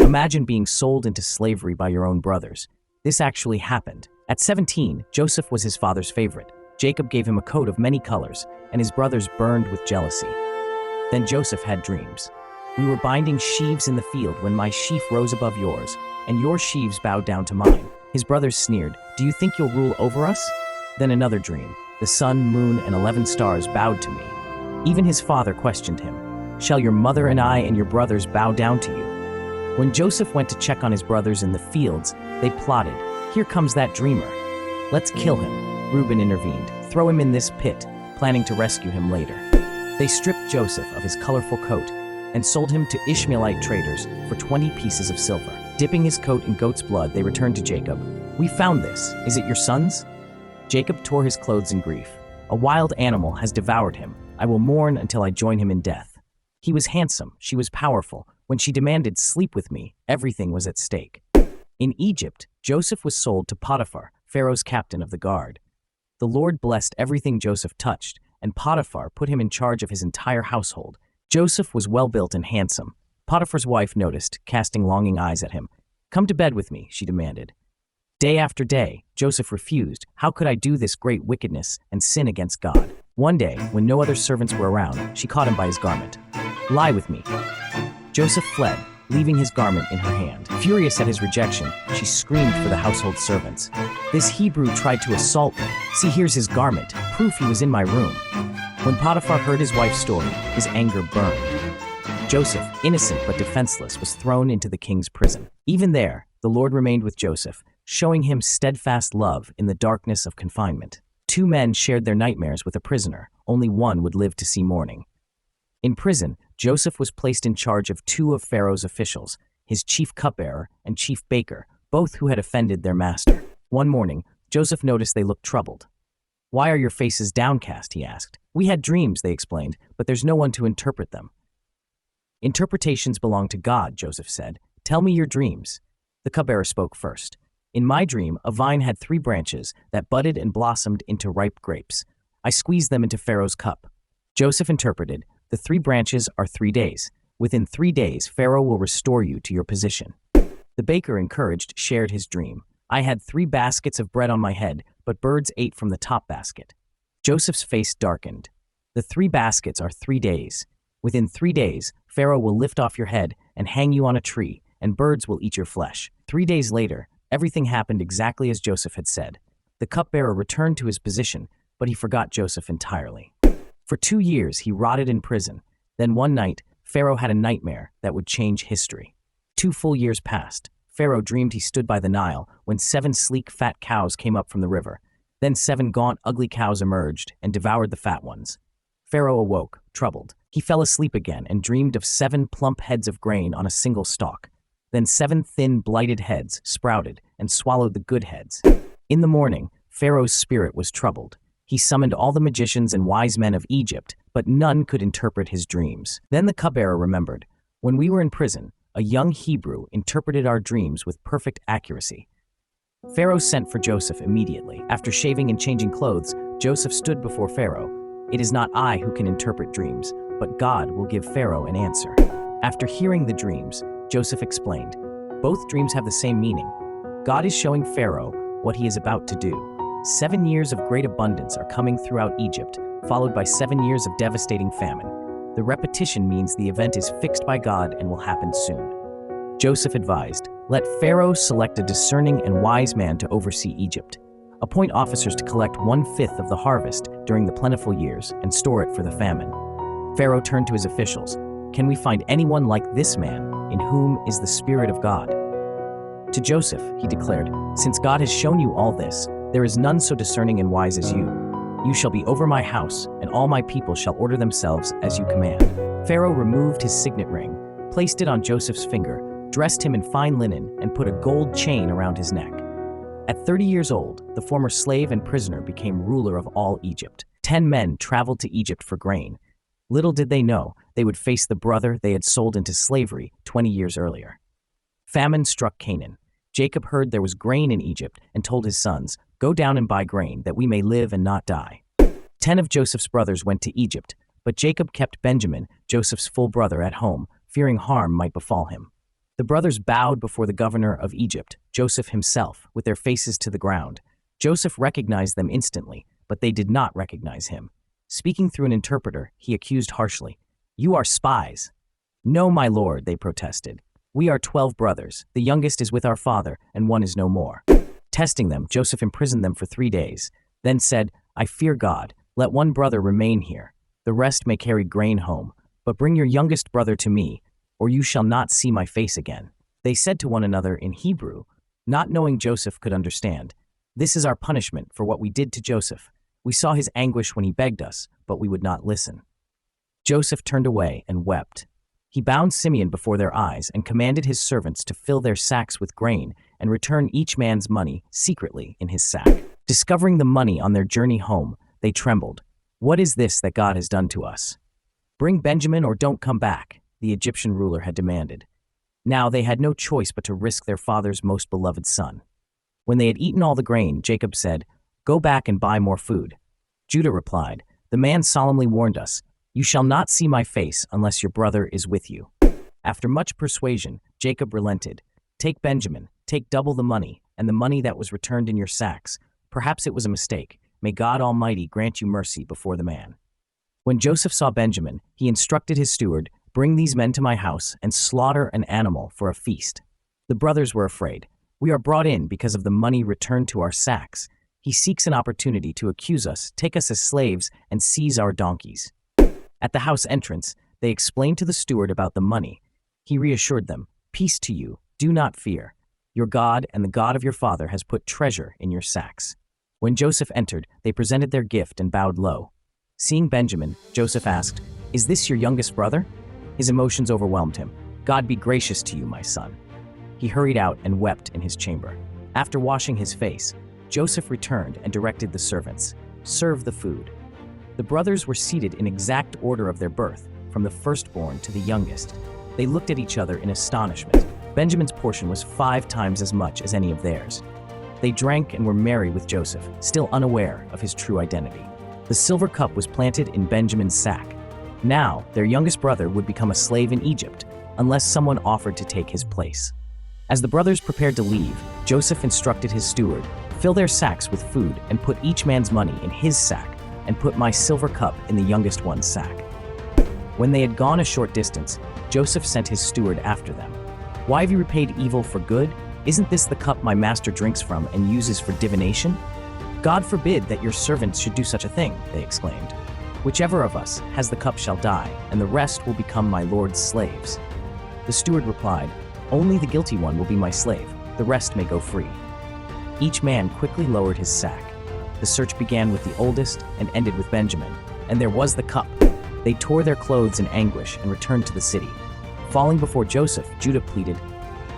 Imagine being sold into slavery by your own brothers. This actually happened. At 17, Joseph was his father's favorite. Jacob gave him a coat of many colors, and his brothers burned with jealousy. Then Joseph had dreams. We were binding sheaves in the field when my sheaf rose above yours, and your sheaves bowed down to mine. His brothers sneered, "Do you think you'll rule over us?" Then another dream. The sun, moon, and 11 stars bowed to me. Even his father questioned him. "Shall your mother and I and your brothers bow down to you?" When Joseph went to check on his brothers in the fields, they plotted, "Here comes that dreamer. Let's kill him." Reuben intervened. "Throw him in this pit," planning to rescue him later. They stripped Joseph of his colorful coat and sold him to Ishmaelite traders for 20 pieces of silver. Dipping his coat in goat's blood, they returned to Jacob. "We found this. Is it your son's?" Jacob tore his clothes in grief. "A wild animal has devoured him. I will mourn until I join him in death." He was handsome. She was powerful. When she demanded sleep with me, everything was at stake. In Egypt, Joseph was sold to Potiphar, Pharaoh's captain of the guard. The Lord blessed everything Joseph touched, and Potiphar put him in charge of his entire household. Joseph was well-built and handsome. Potiphar's wife noticed, casting longing eyes at him. "Come to bed with me," she demanded. Day after day, Joseph refused. How could I do this great wickedness and sin against God? One day, when no other servants were around, she caught him by his garment. "Lie with me." Joseph fled, leaving his garment in her hand. Furious at his rejection, she screamed for the household servants. "This Hebrew tried to assault me. See, here's his garment, proof he was in my room." When Potiphar heard his wife's story, his anger burned. Joseph, innocent but defenseless, was thrown into the king's prison. Even there, the Lord remained with Joseph, showing him steadfast love in the darkness of confinement. 2 men shared their nightmares with a prisoner. Only one would live to see morning. In prison, Joseph was placed in charge of 2 of Pharaoh's officials, his chief cupbearer and chief baker, both who had offended their master. One morning, Joseph noticed they looked troubled. "Why are your faces downcast?" he asked. "We had dreams," they explained, "but there's no one to interpret them." "Interpretations belong to God," Joseph said. "Tell me your dreams." The cupbearer spoke first. "In my dream, a vine had 3 branches that budded and blossomed into ripe grapes. I squeezed them into Pharaoh's cup." Joseph interpreted, "The 3 branches are 3 days. Within 3 days, Pharaoh will restore you to your position." The baker, encouraged, shared his dream. "I had 3 baskets of bread on my head, but birds ate from the top basket." Joseph's face darkened. "The 3 baskets are 3 days. Within 3 days, Pharaoh will lift off your head and hang you on a tree, and birds will eat your flesh." 3 days later, everything happened exactly as Joseph had said. The cupbearer returned to his position, but he forgot Joseph entirely. For 2 years, he rotted in prison. Then one night, Pharaoh had a nightmare that would change history. 2 full years passed. Pharaoh dreamed he stood by the Nile when 7 sleek, fat cows came up from the river. Then 7 gaunt, ugly cows emerged and devoured the fat ones. Pharaoh awoke, troubled. He fell asleep again and dreamed of 7 plump heads of grain on a single stalk. Then 7 thin, blighted heads sprouted and swallowed the good heads. In the morning, Pharaoh's spirit was troubled. He summoned all the magicians and wise men of Egypt, but none could interpret his dreams. Then the cupbearer remembered. "When we were in prison, a young Hebrew interpreted our dreams with perfect accuracy." Pharaoh sent for Joseph immediately. After shaving and changing clothes, Joseph stood before Pharaoh. "It is not I who can interpret dreams, but God will give Pharaoh an answer." After hearing the dreams, Joseph explained, "Both dreams have the same meaning. God is showing Pharaoh what he is about to do. 7 years of great abundance are coming throughout Egypt, followed by 7 years of devastating famine. The repetition means the event is fixed by God and will happen soon." Joseph advised, "Let Pharaoh select a discerning and wise man to oversee Egypt. Appoint officers to collect 1/5 of the harvest during the plentiful years and store it for the famine." Pharaoh turned to his officials. "Can we find anyone like this man, in whom is the Spirit of God?" To Joseph, he declared, "Since God has shown you all this, there is none so discerning and wise as you. You shall be over my house, and all my people shall order themselves as you command." Pharaoh removed his signet ring, placed it on Joseph's finger, dressed him in fine linen, and put a gold chain around his neck. At 30 years old, the former slave and prisoner became ruler of all Egypt. 10 men traveled to Egypt for grain. Little did they know they would face the brother they had sold into slavery 20 years earlier. Famine struck Canaan. Jacob heard there was grain in Egypt and told his sons, "Go down and buy grain, that we may live and not die." 10 of Joseph's brothers went to Egypt, but Jacob kept Benjamin, Joseph's full brother, at home, fearing harm might befall him. The brothers bowed before the governor of Egypt, Joseph himself, with their faces to the ground. Joseph recognized them instantly, but they did not recognize him. Speaking through an interpreter, he accused harshly, "You are spies." "No, my lord," they protested. "We are 12 brothers. The youngest is with our father, and one is no more." Testing them, Joseph imprisoned them for 3 days, then said, "I fear God. Let one brother remain here. The rest may carry grain home, but bring your youngest brother to me, or you shall not see my face again." They said to one another in Hebrew, not knowing Joseph could understand, "This is our punishment for what we did to Joseph. We saw his anguish when he begged us, but we would not listen." Joseph turned away and wept. He bound Simeon before their eyes and commanded his servants to fill their sacks with grain and return each man's money secretly in his sack. Discovering the money on their journey home, they trembled. "What is this that God has done to us? Bring Benjamin or don't come back," the Egyptian ruler had demanded. Now they had no choice but to risk their father's most beloved son. When they had eaten all the grain, Jacob said, "Go back and buy more food." Judah replied, "The man solemnly warned us, 'You shall not see my face unless your brother is with you.'" After much persuasion, Jacob relented. "Take Benjamin, take double the money, and the money that was returned in your sacks. Perhaps it was a mistake. May God Almighty grant you mercy before the man." When Joseph saw Benjamin, he instructed his steward, "Bring these men to my house and slaughter an animal for a feast." The brothers were afraid. "We are brought in because of the money returned to our sacks. He seeks an opportunity to accuse us, take us as slaves, and seize our donkeys." At the house entrance, they explained to the steward about the money. He reassured them, "Peace to you, do not fear. Your God and the God of your father has put treasure in your sacks." When Joseph entered, they presented their gift and bowed low. Seeing Benjamin, Joseph asked, "Is this your youngest brother?" His emotions overwhelmed him. "God be gracious to you, my son." He hurried out and wept in his chamber. After washing his face, Joseph returned and directed the servants, "Serve the food." The brothers were seated in exact order of their birth, from the firstborn to the youngest. They looked at each other in astonishment. Benjamin's portion was 5 times as much as any of theirs. They drank and were merry with Joseph, still unaware of his true identity. The silver cup was planted in Benjamin's sack. Now, their youngest brother would become a slave in Egypt, unless someone offered to take his place. As the brothers prepared to leave, Joseph instructed his steward, "Fill their sacks with food and put each man's money in his sack, and put my silver cup in the youngest one's sack." When they had gone a short distance, Joseph sent his steward after them. "Why have you repaid evil for good? Isn't this the cup my master drinks from and uses for divination? God forbid that your servants should do such a thing," they exclaimed. "Whichever of us has the cup shall die, and the rest will become my lord's slaves." The steward replied, "Only the guilty one will be my slave. The rest may go free." Each man quickly lowered his sack. The search began with the oldest and ended with Benjamin, and there was the cup. They tore their clothes in anguish and returned to the city. Falling before Joseph, Judah pleaded,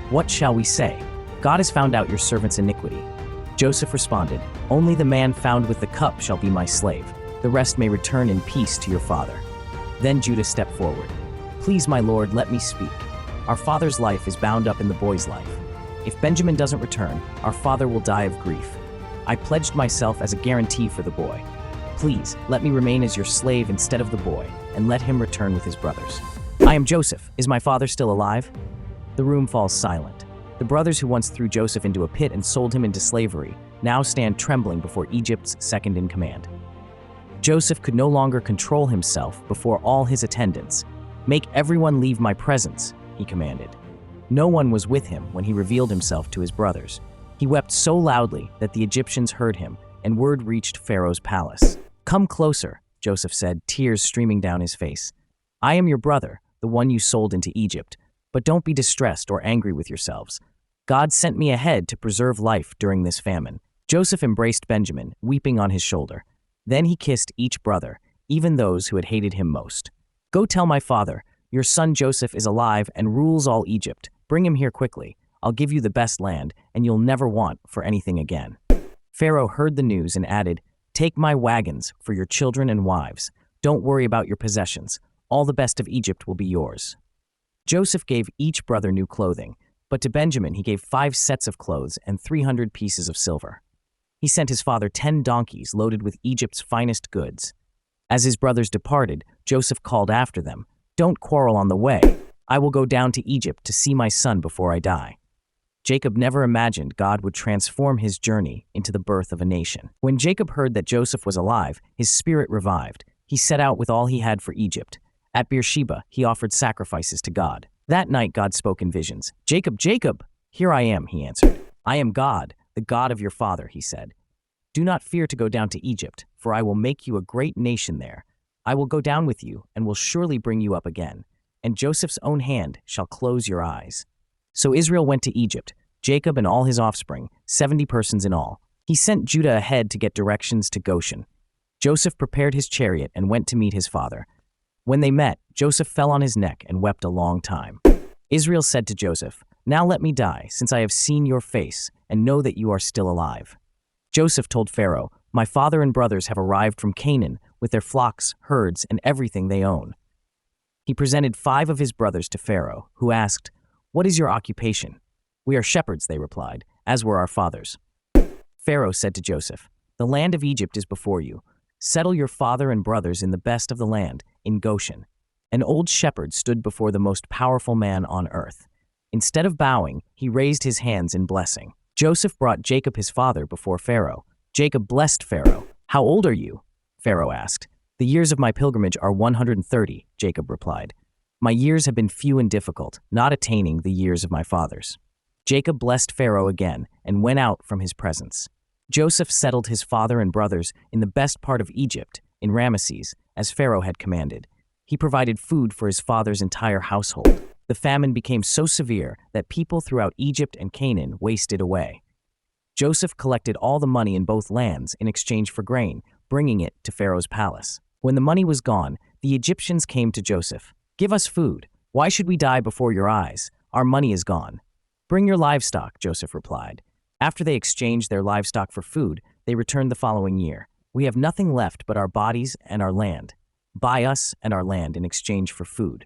"What shall we say? God has found out your servant's iniquity." Joseph responded, "Only the man found with the cup shall be my slave. The rest may return in peace to your father." Then Judah stepped forward. "Please, my lord, let me speak. Our father's life is bound up in the boy's life. If Benjamin doesn't return, our father will die of grief. I pledged myself as a guarantee for the boy. Please, let me remain as your slave instead of the boy, and let him return with his brothers." "I am Joseph. Is my father still alive?" The room falls silent. The brothers who once threw Joseph into a pit and sold him into slavery now stand trembling before Egypt's second in command. Joseph could no longer control himself before all his attendants. "Make everyone leave my presence," he commanded. No one was with him when he revealed himself to his brothers. He wept so loudly that the Egyptians heard him, and word reached Pharaoh's palace. "Come closer," Joseph said, tears streaming down his face. "I am your brother, the one you sold into Egypt. But don't be distressed or angry with yourselves. God sent me ahead to preserve life during this famine." Joseph embraced Benjamin, weeping on his shoulder. Then he kissed each brother, even those who had hated him most. "Go tell my father, your son Joseph is alive and rules all Egypt. Bring him here quickly. I'll give you the best land, and you'll never want for anything again." Pharaoh heard the news and added, "Take my wagons for your children and wives. Don't worry about your possessions. All the best of Egypt will be yours." Joseph gave each brother new clothing, but to Benjamin he gave 5 sets of clothes and 300 pieces of silver. He sent his father 10 donkeys loaded with Egypt's finest goods. As his brothers departed, Joseph called after them, "Don't quarrel on the way. I will go down to Egypt to see my son before I die." Jacob never imagined God would transform his journey into the birth of a nation. When Jacob heard that Joseph was alive, his spirit revived. He set out with all he had for Egypt. At Beersheba, he offered sacrifices to God. That night God spoke in visions. "Jacob, Jacob!" "Here I am," he answered. "I am God, the God of your father," he said. "Do not fear to go down to Egypt, for I will make you a great nation there. I will go down with you and will surely bring you up again, and Joseph's own hand shall close your eyes." So Israel went to Egypt, Jacob and all his offspring, 70 persons in all. He sent Judah ahead to get directions to Goshen. Joseph prepared his chariot and went to meet his father. When they met, Joseph fell on his neck and wept a long time. Israel said to Joseph, "Now let me die, since I have seen your face and know that you are still alive." Joseph told Pharaoh, "My father and brothers have arrived from Canaan with their flocks, herds, and everything they own." He presented 5 of his brothers to Pharaoh, who asked, "What is your occupation?" "We are shepherds," they replied, "as were our fathers." Pharaoh said to Joseph, "The land of Egypt is before you. Settle your father and brothers in the best of the land, in Goshen." An old shepherd stood before the most powerful man on earth. Instead of bowing, he raised his hands in blessing. Joseph brought Jacob his father before Pharaoh. Jacob blessed Pharaoh. "How old are you?" Pharaoh asked. "The years of my pilgrimage are 130, Jacob replied. "My years have been few and difficult, not attaining the years of my fathers." Jacob blessed Pharaoh again and went out from his presence. Joseph settled his father and brothers in the best part of Egypt, in Ramesses, as Pharaoh had commanded. He provided food for his father's entire household. The famine became so severe that people throughout Egypt and Canaan wasted away. Joseph collected all the money in both lands in exchange for grain, bringing it to Pharaoh's palace. When the money was gone, the Egyptians came to Joseph. "Give us food. Why should we die before your eyes? Our money is gone." "Bring your livestock," Joseph replied. After they exchanged their livestock for food, they returned the following year. "We have nothing left but our bodies and our land. Buy us and our land in exchange for food."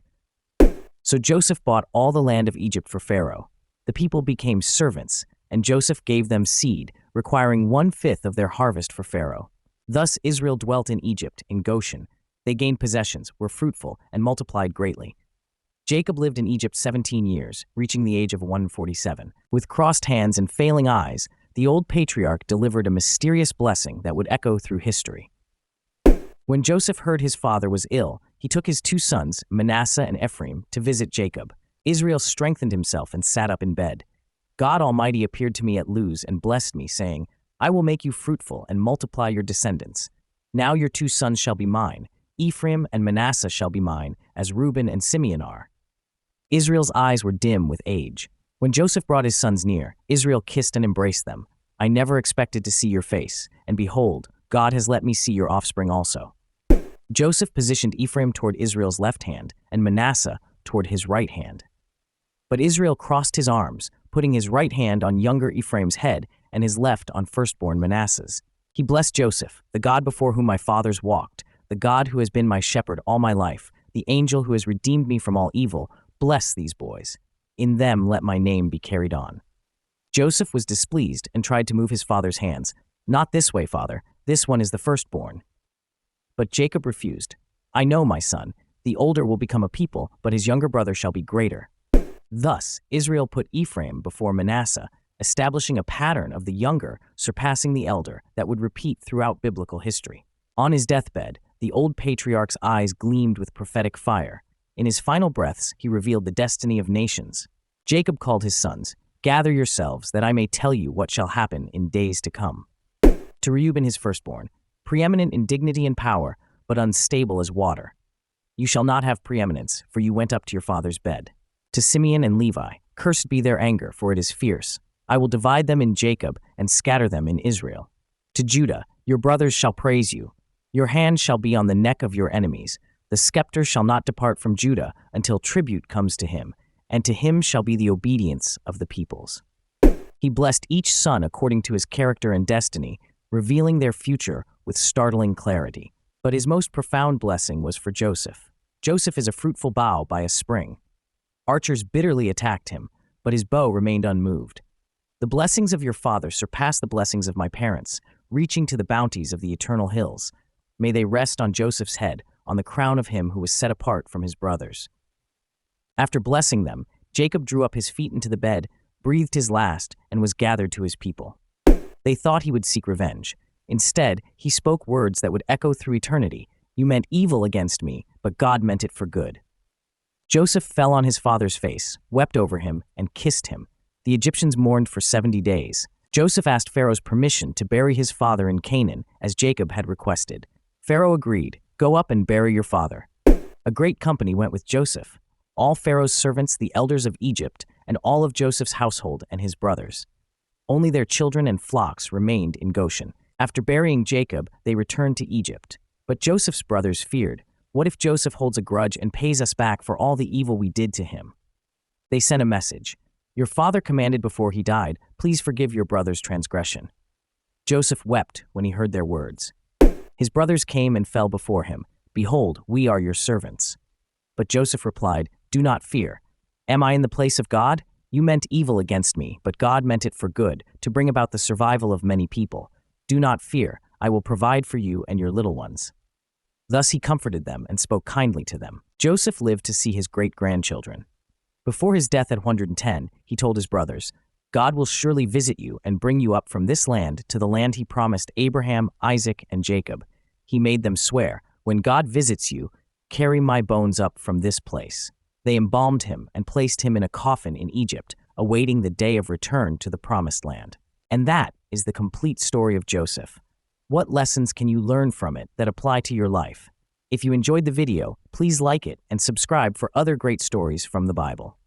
So Joseph bought all the land of Egypt for Pharaoh. The people became servants, and Joseph gave them seed, requiring 1/5 of their harvest for Pharaoh. Thus Israel dwelt in Egypt, in Goshen. They gained possessions, were fruitful, and multiplied greatly. Jacob lived in Egypt 17 years, reaching the age of 147. With crossed hands and failing eyes, the old patriarch delivered a mysterious blessing that would echo through history. When Joseph heard his father was ill, he took his 2 sons, Manasseh and Ephraim, to visit Jacob. Israel strengthened himself and sat up in bed. "God Almighty appeared to me at Luz and blessed me, saying, 'I will make you fruitful and multiply your descendants. Now your 2 sons shall be mine. Ephraim and Manasseh shall be mine, as Reuben and Simeon are.'" Israel's eyes were dim with age. When Joseph brought his sons near, Israel kissed and embraced them. "I never expected to see your face, and behold, God has let me see your offspring also." Joseph positioned Ephraim toward Israel's left hand and Manasseh toward his right hand. But Israel crossed his arms, putting his right hand on younger Ephraim's head and his left on firstborn Manasseh's. He blessed Joseph, "The God before whom my fathers walked, the God who has been my shepherd all my life, the angel who has redeemed me from all evil, bless these boys. In them let my name be carried on." Joseph was displeased and tried to move his father's hands. "Not this way, father. This one is the firstborn." But Jacob refused. "I know, my son. The older will become a people, but his younger brother shall be greater." Thus, Israel put Ephraim before Manasseh, establishing a pattern of the younger surpassing the elder that would repeat throughout biblical history. On his deathbed, the old patriarch's eyes gleamed with prophetic fire. In his final breaths, he revealed the destiny of nations. Jacob called his sons, "Gather yourselves, that I may tell you what shall happen in days to come." To Reuben his firstborn, preeminent in dignity and power, but unstable as water. "You shall not have preeminence, for you went up to your father's bed." To Simeon and Levi, "Cursed be their anger, for it is fierce. I will divide them in Jacob and scatter them in Israel." To Judah, "Your brothers shall praise you. Your hand shall be on the neck of your enemies. The scepter shall not depart from Judah until tribute comes to him, and to him shall be the obedience of the peoples." He blessed each son according to his character and destiny, revealing their future with startling clarity. But his most profound blessing was for Joseph. Joseph is a fruitful bough by a spring. Archers bitterly attacked him, but his bow remained unmoved. "The blessings of your father surpass the blessings of my parents, reaching to the bounties of the eternal hills. May they rest on Joseph's head, on the crown of him who was set apart from his brothers." After blessing them, Jacob drew up his feet into the bed, breathed his last, and was gathered to his people. They thought he would seek revenge. Instead, he spoke words that would echo through eternity. You meant evil against me, but God meant it for good. Joseph fell on his father's face, wept over him, and kissed him. The Egyptians mourned for 70 days. Joseph asked Pharaoh's permission to bury his father in Canaan, as Jacob had requested. Pharaoh agreed. Go up and bury your father. A great company went with Joseph. All Pharaoh's servants, the elders of Egypt, and all of Joseph's household and his brothers. Only their children and flocks remained in Goshen. After burying Jacob, they returned to Egypt. But Joseph's brothers feared, what if Joseph holds a grudge and pays us back for all the evil we did to him? They sent a message. Your father commanded before he died, please forgive your brother's transgression. Joseph wept when he heard their words. His brothers came and fell before him. Behold, we are your servants. But Joseph replied, do not fear. Am I in the place of God? You meant evil against me, but God meant it for good, to bring about the survival of many people. Do not fear, I will provide for you and your little ones. Thus he comforted them and spoke kindly to them. Joseph lived to see his great-grandchildren. Before his death at 110, he told his brothers, God will surely visit you and bring you up from this land to the land he promised Abraham, Isaac, and Jacob. He made them swear, when God visits you, carry my bones up from this place. They embalmed him and placed him in a coffin in Egypt, awaiting the day of return to the promised land. And that is the complete story of Joseph. What lessons can you learn from it that apply to your life? If you enjoyed the video, please like it and subscribe for other great stories from the Bible.